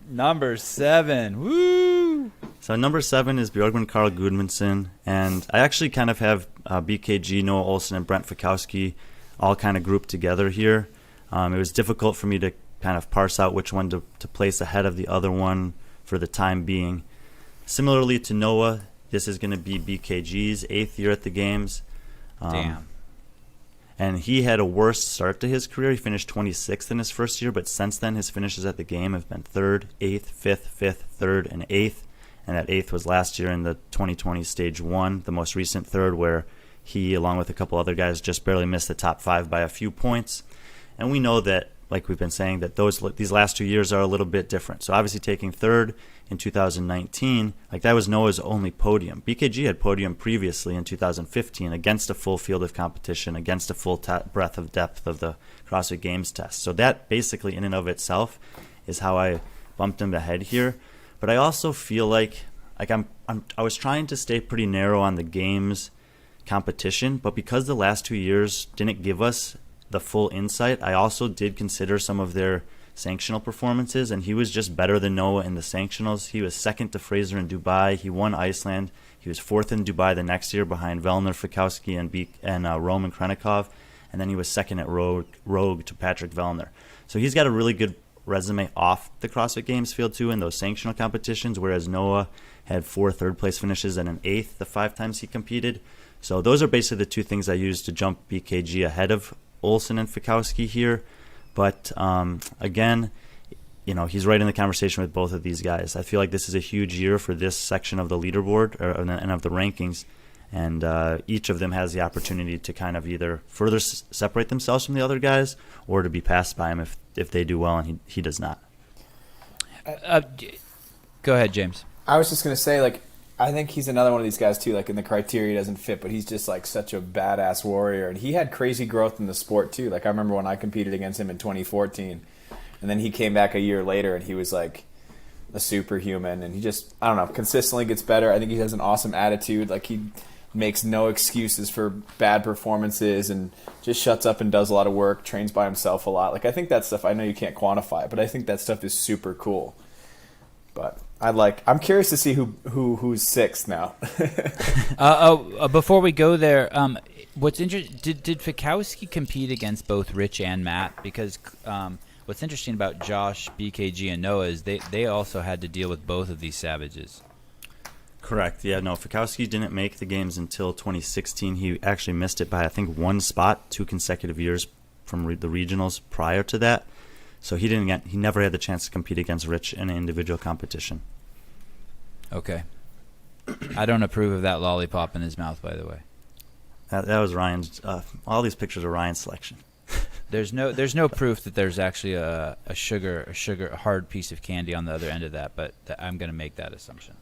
Number 7. Woo! So number 7 is Björgvin Carl Gudmundsson, and I actually kind of have BKG, Noah Olsen, and Brent Fikowski all kind of grouped together here. It was difficult for me to kind of parse out which one to place ahead of the other one for the time being. Similarly to Noah, this is going to be BKG's 8th year at the Games. Damn. And he had a worse start to his career. He finished 26th in his first year, but since then his finishes at the game have been 3rd, 8th, 5th, 5th, 3rd, and 8th. And that 8th was last year in the 2020 Stage 1, the most recent 3rd, where he, along with a couple other guys, just barely missed the top 5 by a few points. And we know that, like we've been saying, that these last 2 years are a little bit different. So obviously taking 3rd in 2019, like that was Noah's only podium. BKG had podium previously in 2015 against a full field of competition, against a full breadth of depth of the CrossFit Games test. So that basically in and of itself is how I bumped him ahead here. But I also feel like I was trying to stay pretty narrow on the Games competition, but because the last 2 years didn't give us the full insight, I also did consider some of their sanctional performances, and he was just better than Noah in the sanctionals. He was second to Fraser in Dubai. He won Iceland. He was 4th in Dubai the next year behind Vellner, Fikowski, and Roman Krenikov, and then he was second at Rogue to Patrick Vellner. So he's got a really good resume off the CrossFit Games field too in those sanctional competitions, whereas Noah had 4 third-place finishes and an 8th the 5 times he competed. So those are basically the 2 things I used to jump BKG ahead of Olsen and Fikowski here. But again, he's right in the conversation with both of these guys. I feel like this is a huge year for this section of the leaderboard and of the rankings, and each of them has the opportunity to kind of either further separate themselves from the other guys or to be passed by him if they do well and he does not. Go ahead, James. I was just going to say, I think he's another one of these guys, too, in the criteria doesn't fit, but he's just, such a badass warrior. And he had crazy growth in the sport, too. I remember when I competed against him in 2014, and then he came back a year later, and he was, a superhuman. And he just, I don't know, consistently gets better. I think he has an awesome attitude. He makes no excuses for bad performances and just shuts up and does a lot of work, trains by himself a lot. I think that stuff, I know you can't quantify it, but I think that stuff is super cool. But I'm curious to see who's 6th now. Before we go there, what's interesting? Did Fikowski compete against both Rich and Matt? Because what's interesting about Josh, BKG, and Noah is they also had to deal with both of these savages. Correct. Yeah. No, Fikowski didn't make the Games until 2016. He actually missed it by I think 1 spot 2 consecutive years from the regionals prior to that. So he never had the chance to compete against Rich in an individual competition. Okay. I don't approve of that lollipop in his mouth, by the way. That was Ryan's. All these pictures are Ryan's selection. There's no proof that there's actually a hard piece of candy on the other end of that, but I'm going to make that assumption.